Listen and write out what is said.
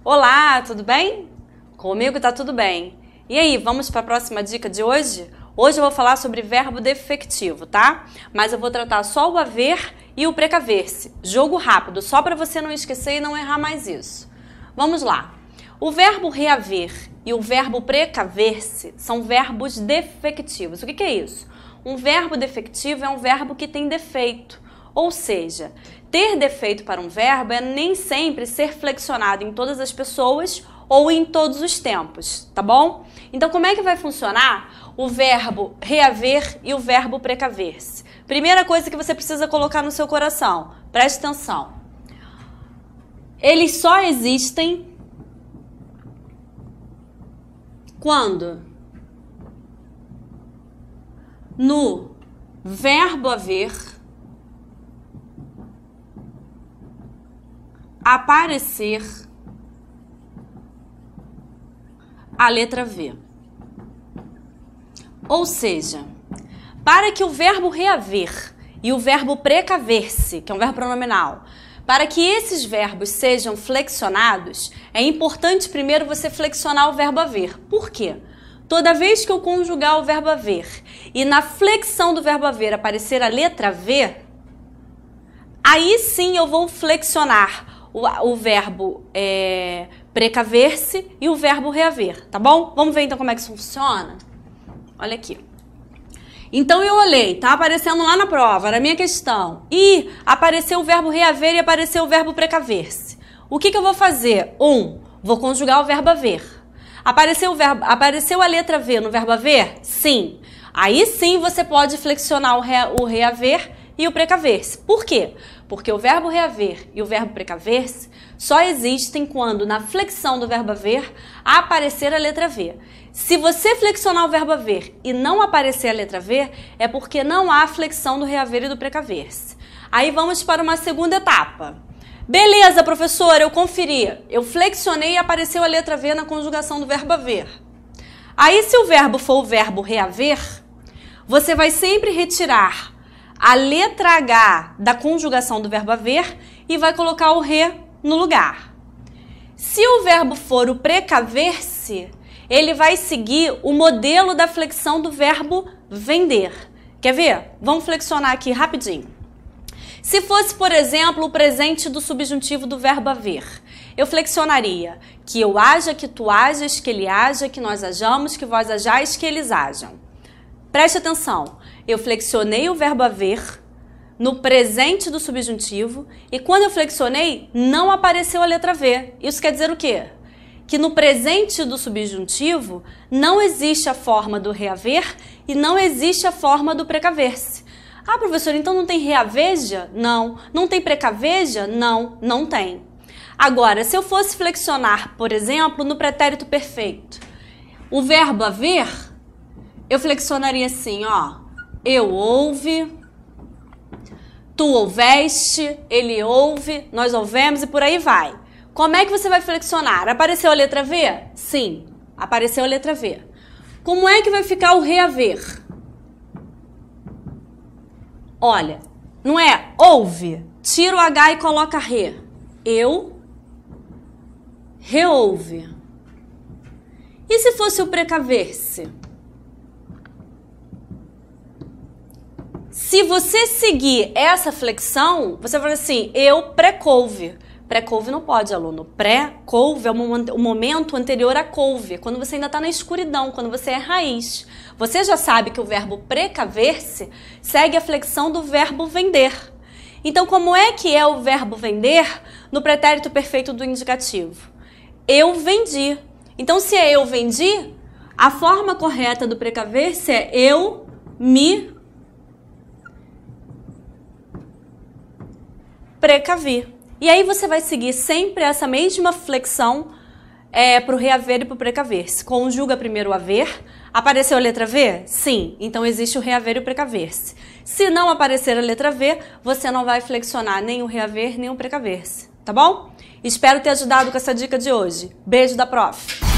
Olá, tudo bem? Comigo tá tudo bem. E aí, vamos para a próxima dica de hoje? Hoje eu vou falar sobre verbo defectivo, tá? Mas eu vou tratar só o haver e o precaver-se. Jogo rápido, só para você não esquecer e não errar mais isso. Vamos lá. O verbo reaver e o verbo precaver-se são verbos defectivos. O que é isso? Um verbo defectivo é um verbo que tem defeito. Ou seja, ter defeito para um verbo é nem sempre ser flexionado em todas as pessoas ou em todos os tempos, tá bom? Então, como é que vai funcionar o verbo reaver e o verbo precaver-se? Primeira coisa que você precisa colocar no seu coração, preste atenção. Eles só existem quando no verbo haver aparecer a letra V. Ou seja, para que o verbo reaver e o verbo precaver-se, que é um verbo pronominal, para que esses verbos sejam flexionados, é importante primeiro você flexionar o verbo haver. Por quê? Toda vez que eu conjugar o verbo haver e na flexão do verbo haver aparecer a letra V, aí sim eu vou flexionar o verbo precaver-se e o verbo reaver, tá bom? Vamos ver então como é que isso funciona? Olha aqui. Então eu olhei, tá aparecendo lá na prova, era a minha questão. E apareceu o verbo reaver e apareceu o verbo precaver-se. O que eu vou fazer? Vou conjugar o verbo haver. Apareceu a letra V no verbo haver? Sim. Aí sim você pode flexionar o reaver e o precaver-se. Por quê? Porque o verbo reaver e o verbo precaver-se só existem quando na flexão do verbo haver aparecer a letra V. Se você flexionar o verbo haver e não aparecer a letra V, é porque não há flexão do reaver e do precaver-se. Aí vamos para uma segunda etapa. Beleza, professora, eu conferi. Eu flexionei e apareceu a letra V na conjugação do verbo haver. Aí, se o verbo for o verbo reaver, você vai sempre retirar a letra H da conjugação do verbo haver e vai colocar o re no lugar. Se o verbo for o precaver-se, ele vai seguir o modelo da flexão do verbo vender. Quer ver? Vamos flexionar aqui rapidinho. Se fosse, por exemplo, o presente do subjuntivo do verbo haver, eu flexionaria que eu haja, que tu hajas, que ele haja, que nós hajamos, que vós hajais, que eles hajam. Preste atenção. Eu flexionei o verbo haver no presente do subjuntivo e quando eu flexionei, não apareceu a letra V. Isso quer dizer o quê? Que no presente do subjuntivo não existe a forma do reaver e não existe a forma do precaver-se. Ah, professor, então não tem reaveja? Não. Não tem precaveja? Não, não tem. Agora, se eu fosse flexionar, por exemplo, no pretérito perfeito, o verbo haver, eu flexionaria assim, ó. Eu ouve, tu ouveste, ele ouve, nós ouvemos e por aí vai. Como é que você vai flexionar? Apareceu a letra V? Sim, apareceu a letra V. Como é que vai ficar o reaver? Olha, não é ouve, tira o H e coloca re. Eu reouve. E se fosse o precaver-se? Se você seguir essa flexão, você vai falar assim, eu precouve. Pré-couve não pode, aluno. Pré-couve é o momento anterior a couve, quando você ainda está na escuridão, quando você é raiz. Você já sabe que o verbo precaver-se segue a flexão do verbo vender. Então, como é que é o verbo vender no pretérito perfeito do indicativo? Eu vendi. Então, se é eu vendi, a forma correta do precaver-se é eu me precavi. E aí você vai seguir sempre essa mesma flexão para o reaver e para o precaver-se. Conjuga primeiro o haver. Apareceu a letra V? Sim. Então existe o reaver e o precaver-se. Se não aparecer a letra V, você não vai flexionar nem o reaver nem o precaver-se. Tá bom? Espero ter ajudado com essa dica de hoje. Beijo da prof!